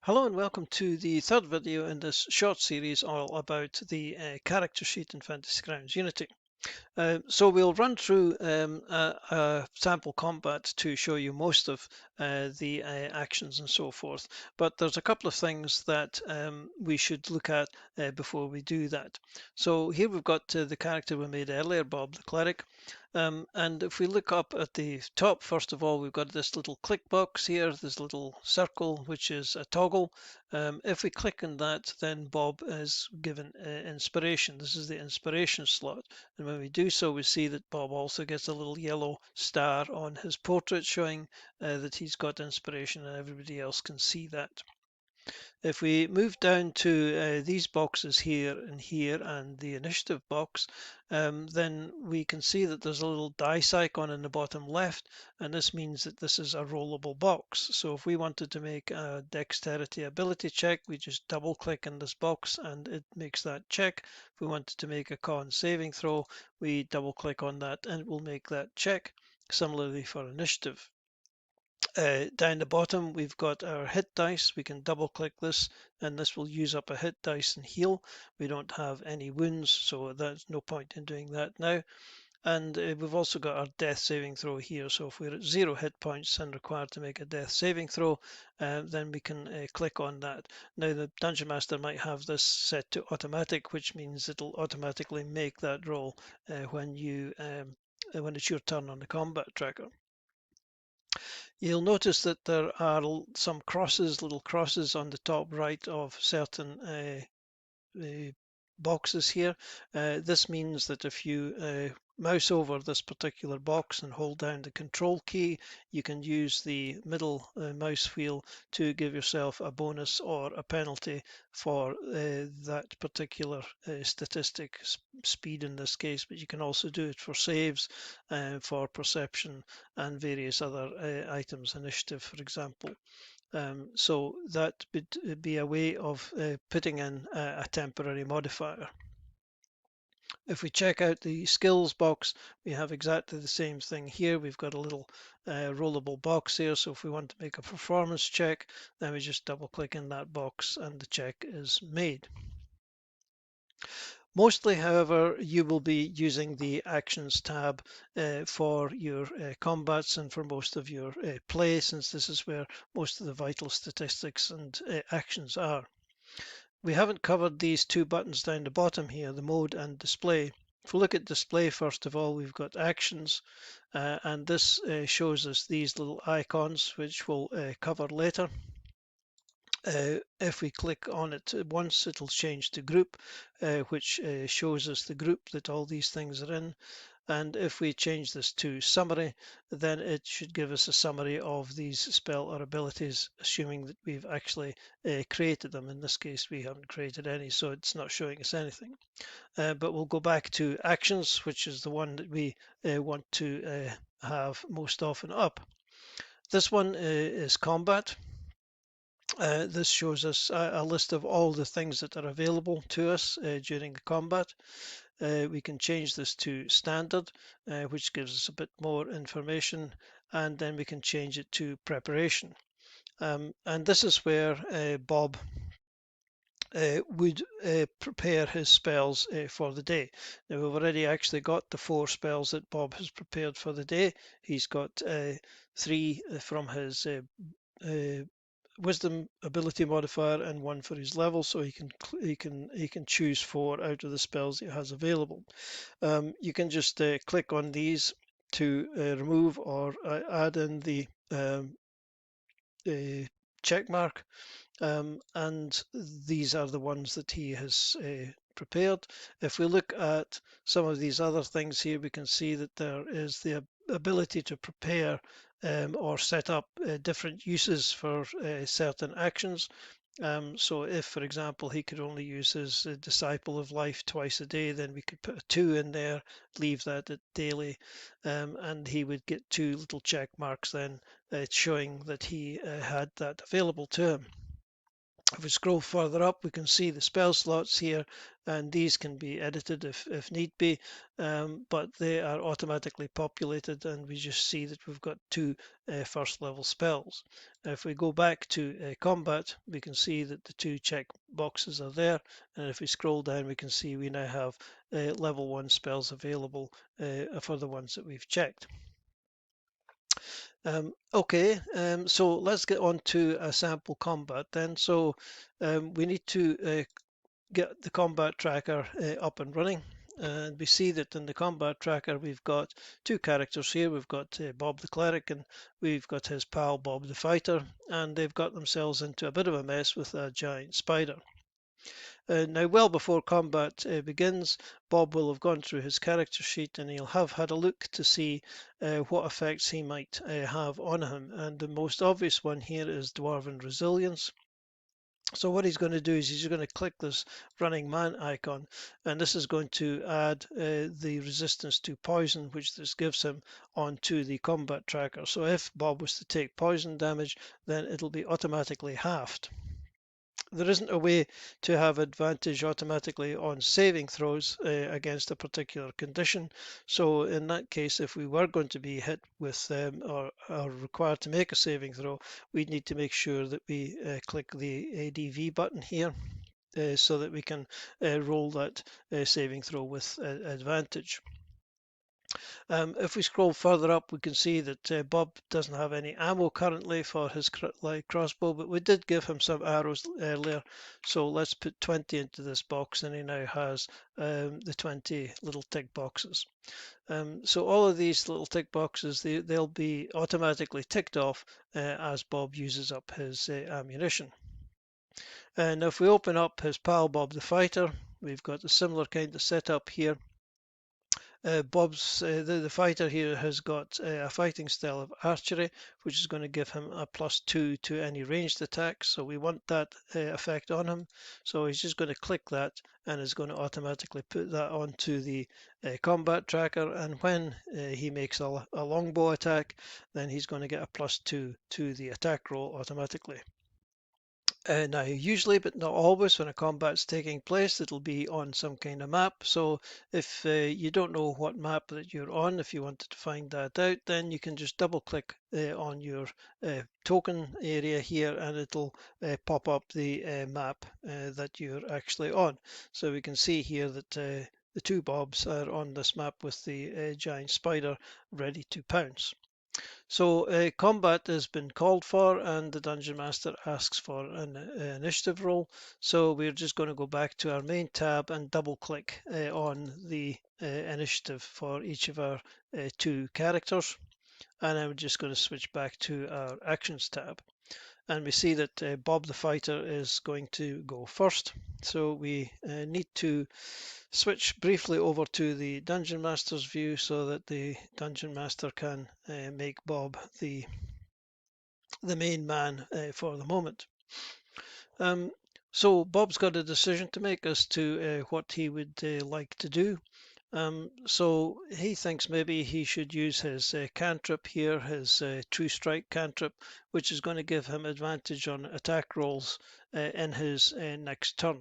Hello and welcome to the third video in this short series all about the character sheet in Fantasy Grounds Unity. So we'll run through a sample combat to show you most of the actions and so forth. But there's a couple of things that we should look at before we do that. So here we've got the character we made earlier, Bob the Cleric. And if we look up at the top, first of all, we've got this little click box here, this little circle, which is a toggle. If we click on that, then Bob is given inspiration. This is the inspiration slot. And when we do so, we see that Bob also gets a little yellow star on his portrait showing that he's got inspiration and everybody else can see that. If we move down to these boxes here and the initiative box, then we can see that there's a little dice icon in the bottom left, and this means that this is a rollable box. So if we wanted to make a dexterity ability check, we just double click in this box and it makes that check. If we wanted to make a con saving throw, we double click on that and it will make that check. Similarly for initiative. Down the bottom, we've got our hit dice. We can double click this and this will use up a hit dice and heal. We don't have any wounds, so there's no point in doing that now. And we've also got our death saving throw here. So if we're at 0 hit points and required to make a death saving throw, then we can click on that. Now the Dungeon Master might have this set to automatic, which means it'll automatically make that roll when it's your turn on the combat tracker. You'll notice that there are some crosses, little crosses on the top right of certain boxes here. This means that if you mouse over this particular box and hold down the control key, you can use the middle mouse wheel to give yourself a bonus or a penalty for that particular statistic, speed in this case, but you can also do it for saves, for perception and various other items, initiative for example. So that would be a way of putting in a temporary modifier. If we check out the skills box, we have exactly the same thing here. We've got a little rollable box here. So if we want to make a performance check, then we just double click in that box and the check is made. Mostly, however, you will be using the Actions tab for your combats and for most of your play, since this is where most of the vital statistics and actions are. We haven't covered these two buttons down the bottom here, the mode and display. If we look at display, first of all, we've got actions, and this shows us these little icons, which we'll cover later. If we click on it once, it'll change to group, which shows us the group that all these things are in. And if we change this to summary, then it should give us a summary of these spell or abilities, assuming that we've actually created them. In this case, we haven't created any, so it's not showing us anything. But we'll go back to actions, which is the one that we want to have most often up. This one is combat. This shows us a list of all the things that are available to us during the combat. We can change this to standard, which gives us a bit more information, and then we can change it to preparation. And this is where Bob would prepare his spells for the day. Now we've already actually got the 4 spells that Bob has prepared for the day. He's got 3 from his wisdom ability modifier and 1 for his level, so he can choose 4 out of the spells he has available. You can just click on these to remove or add in the check mark, and these are the ones that he has prepared. If we look at some of these other things here, we can see that there is the ability to prepare or set up different uses for certain actions. So if, for example, he could only use his Disciple of Life twice a day, then we could put a 2 in there, leave that at daily, and he would get 2 little check marks then, showing that he had that available to him. If we scroll further up, we can see the spell slots here, and these can be edited if need be, but they are automatically populated, and we just see that we've got two first level spells. If we go back to combat, we can see that the two check boxes are there, and if we scroll down, we can see we now have level 1 spells available for the ones that we've checked. Okay, so let's get on to a sample combat then. So we need to get the combat tracker up and running. And we see that in the combat tracker we've got two characters here. We've got Bob the Cleric and we've got his pal Bob the Fighter, and they've got themselves into a bit of a mess with a giant spider. Now, well before combat begins, Bob will have gone through his character sheet and he'll have had a look to see what effects he might have on him. And the most obvious one here is Dwarven Resilience. So what he's going to do is he's going to click this running man icon, and this is going to add the resistance to poison, which this gives him, onto the combat tracker. So if Bob was to take poison damage, then it'll be automatically halved. There isn't a way to have advantage automatically on saving throws against a particular condition. So in that case, if we were going to be hit with or are required to make a saving throw, we'd need to make sure that we click the ADV button here. So that we can roll that saving throw with advantage. If we scroll further up, we can see that Bob doesn't have any ammo currently for his light crossbow, but we did give him some arrows earlier. So let's put 20 into this box, and he now has the 20 little tick boxes. So all of these little tick boxes, they'll be automatically ticked off as Bob uses up his ammunition. And if we open up his pal Bob the Fighter, we've got a similar kind of setup here. The fighter here has got a fighting style of archery, which is going to give him a +2 to any ranged attacks. So we want that effect on him. So he's just going to click that and is going to automatically put that onto the combat tracker. And when he makes a longbow attack, then he's going to get a +2 to the attack roll automatically. Now, usually, but not always, when a combat's taking place, it'll be on some kind of map. So if you don't know what map that you're on, if you wanted to find that out, then you can just double click on your token area here and it'll pop up the map that you're actually on. So we can see here that the two Bobs are on this map with the giant spider ready to pounce. So combat has been called for and the Dungeon Master asks for an initiative roll. So we're just going to go back to our main tab and double click on the initiative for each of our two characters. And I'm just going to switch back to our actions tab. And we see that Bob the Fighter is going to go first. So we need to switch briefly over to the Dungeon Master's view so that the Dungeon Master can make Bob the main man for the moment. So Bob's got a decision to make as to what he would like to do. So he thinks maybe he should use his cantrip here, his True Strike cantrip, which is going to give him advantage on attack rolls in his next turn.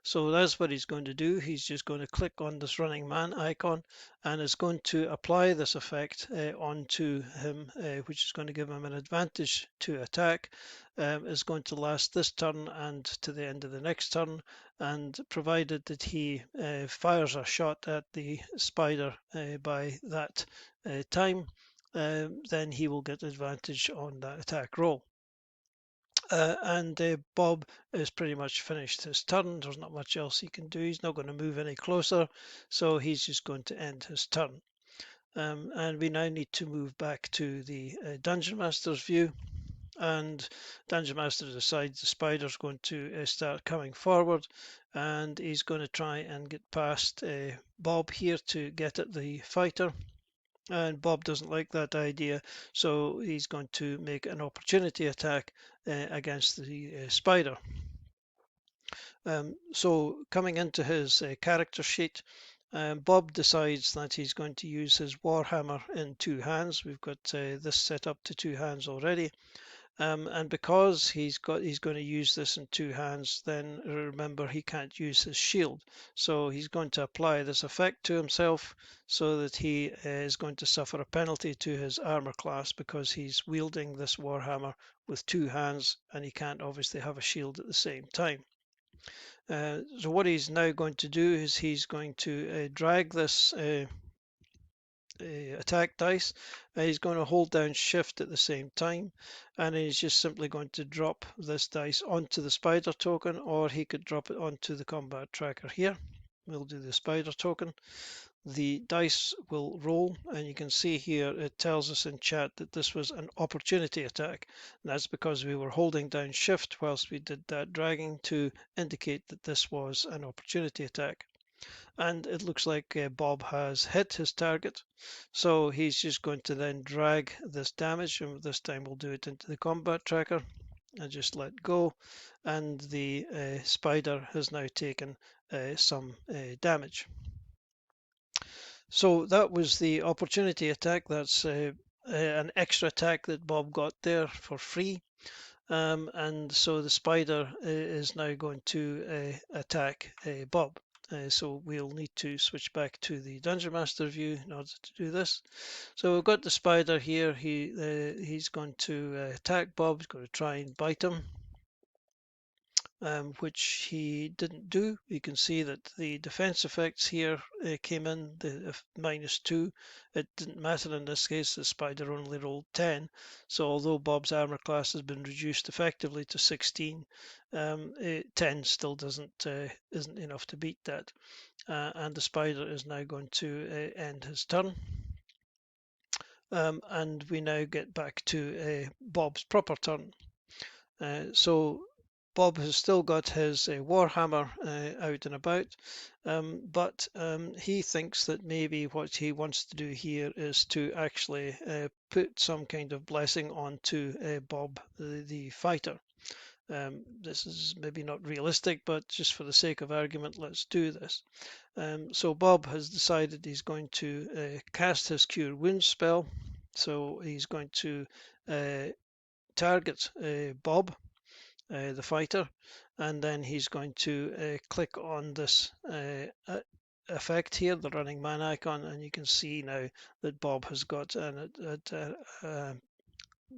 So that's what he's going to do. He's just going to click on this running man icon and is going to apply this effect onto him, which is going to give him an advantage to attack. Is going to last this turn and to the end of the next turn, and provided that he fires a shot at the spider by that time, then he will get advantage on that attack roll. And Bob is pretty much finished his turn. There's not much else he can do. He's not going to move any closer, so he's just going to end his turn. And we now need to move back to the Dungeon Master's view. And Dungeon Master decides the spider's going to start coming forward, and he's going to try and get past Bob here to get at the fighter. And Bob doesn't like that idea, so he's going to make an opportunity attack against the spider. So coming into his character sheet, Bob decides that he's going to use his Warhammer in two hands. We've got this set up to two hands already. And because he's going to use this in two hands, then remember he can't use his shield. So he's going to apply this effect to himself so that he is going to suffer a penalty to his armor class because he's wielding this Warhammer with two hands and he can't obviously have a shield at the same time. So what he's now going to do is he's going to drag this attack dice. He's going to hold down shift at the same time, and he's just simply going to drop this dice onto the spider token, or he could drop it onto the combat tracker here. We'll do the spider token. The dice will roll, and you can see here it tells us in chat that this was an opportunity attack. And that's because we were holding down shift whilst we did that dragging to indicate that this was an opportunity attack. And it looks like Bob has hit his target. So he's just going to then drag this damage, and this time we'll do it into the combat tracker and just let go. And the spider has now taken some damage. So that was the opportunity attack. That's an extra attack that Bob got there for free. And so the spider is now going to attack Bob. So we'll need to switch back to the Dungeon Master view in order to do this. So we've got the spider here. He's going to attack Bob. He's going to try and bite him. Which he didn't do. You can see that the defense effects here came in, the -2. It didn't matter in this case, the spider only rolled 10. So although Bob's armor class has been reduced effectively to 16, 10 still isn't enough to beat that. And the spider is now going to end his turn. And we now get back to Bob's proper turn. So Bob has still got his Warhammer out and about, but he thinks that maybe what he wants to do here is to actually put some kind of blessing onto Bob, the fighter. This is maybe not realistic, but just for the sake of argument, let's do this. So Bob has decided he's going to cast his Cure Wounds spell. So he's going to target Bob, the fighter, and then he's going to click on this effect here, the running man icon, and you can see now that Bob has got a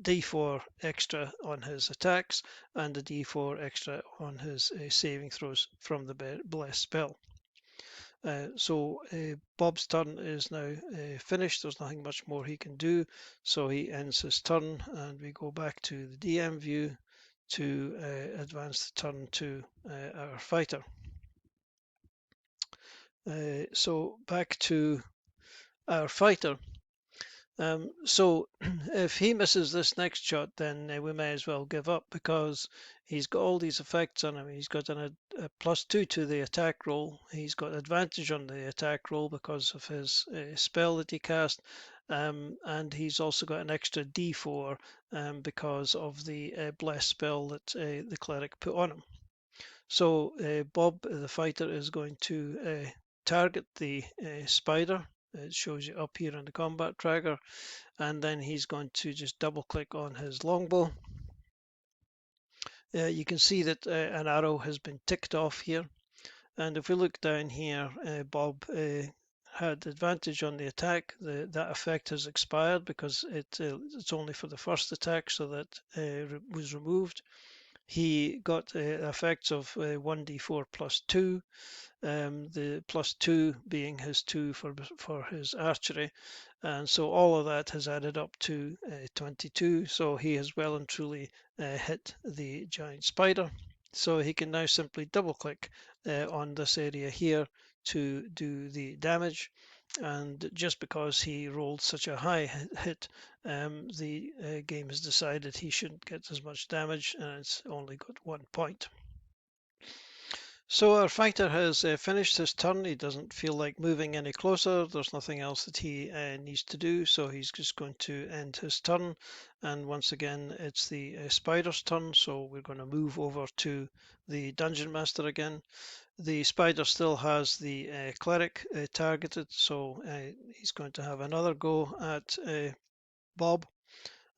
D4 extra on his attacks and a D4 extra on his saving throws from the bless spell. So Bob's turn is now finished. There's nothing much more he can do, so he ends his turn, and we go back to the DM view to advance the turn to our fighter. So back to our fighter. So if he misses this next shot, then we may as well give up because he's got all these effects on him. He's got a +2 to the attack roll. He's got advantage on the attack roll because of his spell that he cast. And he's also got an extra D4 because of the bless spell that the cleric put on him. So Bob, the fighter, is going to target the spider. It shows you up here on the combat tracker, and then he's going to just double click on his longbow. You can see that an arrow has been ticked off here, and if we look down here, Bob had advantage on the attack. That effect has expired because it's only for the first attack, so that was removed. He got effects of 1d4 +2, the +2 being his 2 for his archery, and so all of that has added up to 22. So he has well and truly hit the giant spider. So he can now simply double click on this area here to do the damage. And just because he rolled such a high hit, the game has decided he shouldn't get as much damage, and it's only got 1 point. So our fighter has finished his turn. He doesn't feel like moving any closer. There's nothing else that he needs to do, so he's just going to end his turn. And once again, it's the spider's turn, so we're going to move over to the Dungeon Master again. The spider still has the cleric targeted, so he's going to have another go at Bob.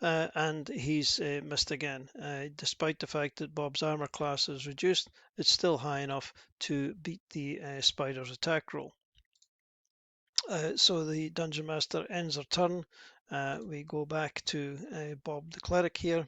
and he's missed again. Despite the fact that Bob's armor class is reduced, it's still high enough to beat the spider's attack roll. So the Dungeon Master ends her turn. We go back to Bob the Cleric here.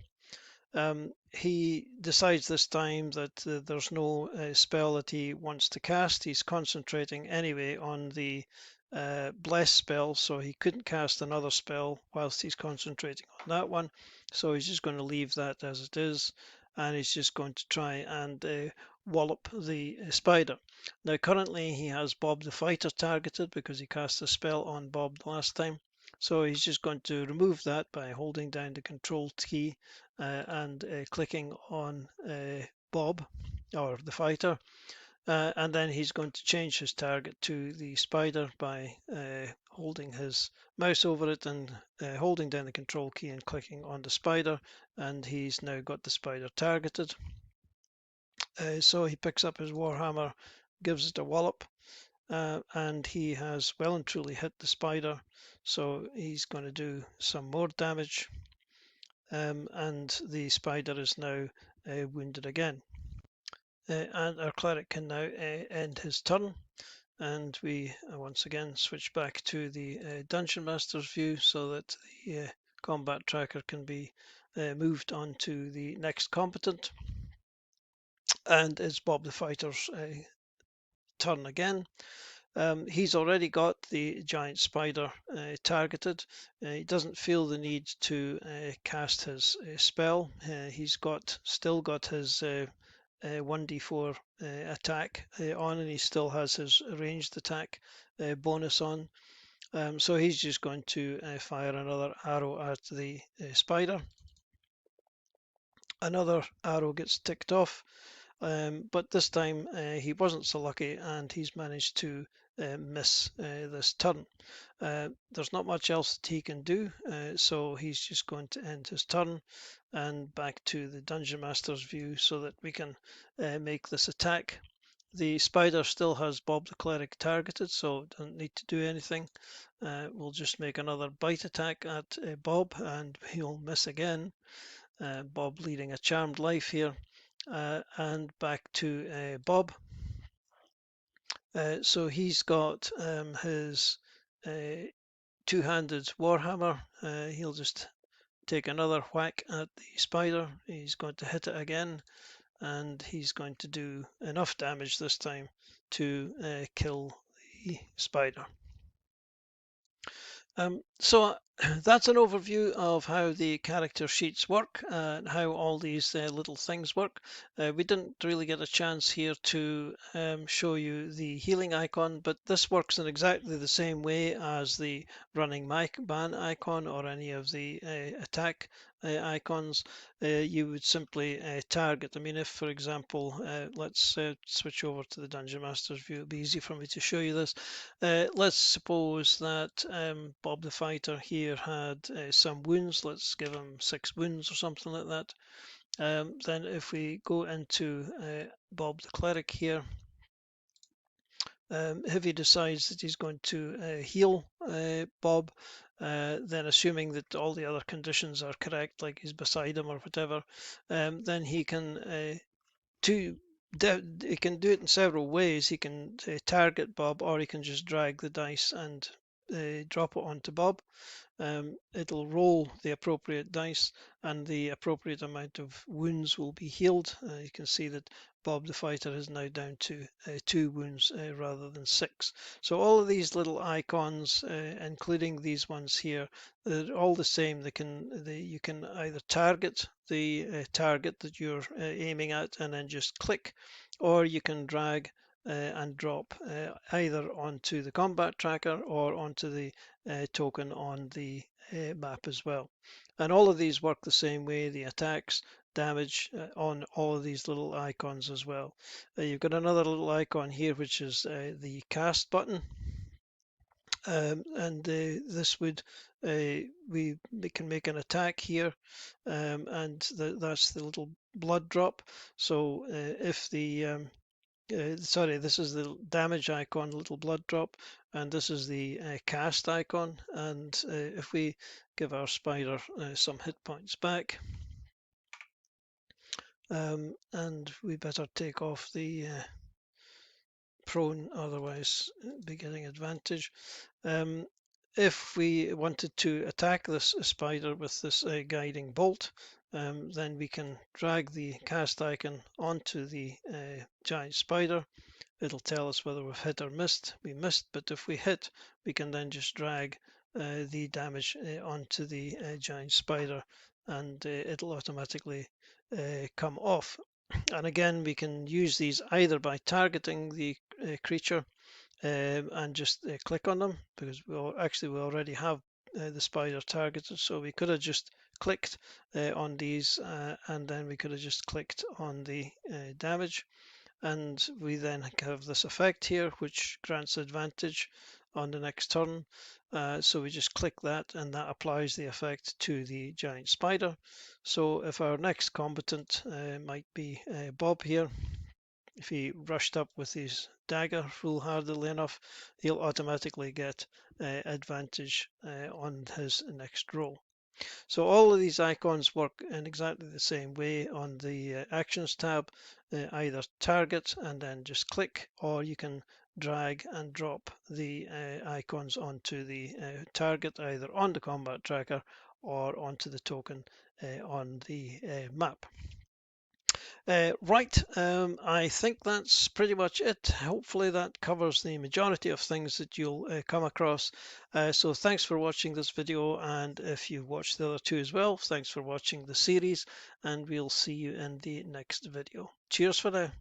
He decides this time that there's no spell that he wants to cast. He's concentrating anyway on the Bless spell, so he couldn't cast another spell whilst he's concentrating on that one. So he's just going to leave that as it is, and he's just going to try and wallop the spider. Now, currently, he has Bob the Fighter targeted because he cast a spell on Bob the last time. So he's just going to remove that by holding down the Control key and clicking on Bob or the fighter, and then he's going to change his target to the spider by holding his mouse over it and holding down the Control key and clicking on the spider, and he's now got the spider targeted. So he picks up his Warhammer, gives it a wallop, and he has well and truly hit the spider, so he's going to do some more damage. And the spider is now wounded again. And our cleric can now end his turn, and we once again switch back to the Dungeon Master's view so that the combat tracker can be moved on to the next combatant. And it's Bob the Fighter's turn again. He's already got the giant spider targeted. He doesn't feel the need to cast his spell. He's still got his 1d4 attack on, and he still has his ranged attack bonus on. So he's just going to fire another arrow at the spider. Another arrow gets ticked off, but this time he wasn't so lucky, and he's managed to miss this turn. There's not much else that he can do, so he's just going to end his turn and back to the Dungeon Master's view so that we can make this attack. The spider still has Bob the Cleric targeted, so it doesn't need to do anything. We'll just make another bite attack at Bob, and he'll miss again. Bob leading a charmed life here. And back to Bob. So he's got his two-handed Warhammer. He'll just take another whack at the spider. He's going to hit it again, and he's going to do enough damage this time to kill the spider. So that's an overview of how the character sheets work and how all these little things work. We didn't really get a chance here to show you the healing icon, but this works in exactly the same way as the running ban icon or any of the attack icons. You would simply target. I mean, if, for example, let's switch over to the Dungeon Master's view. It'll be easy for me to show you this. Let's suppose that Bob the Fighter here had some wounds. Let's give him 6 wounds or something like that. Then if we go into Bob the Cleric here, if he decides that he's going to heal Bob, then assuming that all the other conditions are correct, like he's beside him or whatever, then he can he can do it in several ways. He can target Bob, or he can just drag the dice and drop it onto Bob. It'll roll the appropriate dice, and the appropriate amount of wounds will be healed. You can see that Bob the Fighter is now down to 2 wounds rather than 6. So all of these little icons, including these ones here, they're all the same. You can either target the target that you're aiming at and then just click, or you can drag and drop either onto the combat tracker or onto the token on the map as well. And all of these work the same way, the attacks, damage on all of these little icons as well. You've got another little icon here, which is the cast button. And this would, we can make an attack here, and that's the little blood drop. So if the sorry, this is the damage icon, little blood drop, and this is the cast icon. And if we give our spider some hit points back, and we better take off the prone, otherwise be getting advantage. If we wanted to attack this spider with this guiding bolt, then we can drag the cast icon onto the giant spider. It'll tell us whether we've hit or missed. We missed, but if we hit, we can then just drag the damage onto the giant spider, and it'll automatically come off. And again, we can use these either by targeting the creature and just click on them, because we already have the spider targeted, so we could have just clicked on these, and then we could have just clicked on the damage, and we then have this effect here which grants advantage on the next turn. So we just click that, and that applies the effect to the giant spider. So if our next combatant might be Bob here, if he rushed up with his dagger foolhardily enough, he'll automatically get advantage on his next roll. So all of these icons work in exactly the same way on the Actions tab. Either target and then just click, or you can drag and drop the icons onto the target, either on the combat tracker or onto the token on the map. Right, I think that's pretty much it. Hopefully that covers the majority of things that you'll come across. So thanks for watching this video, and if you've watched the other two as well, thanks for watching the series, and we'll see you in the next video. Cheers for now.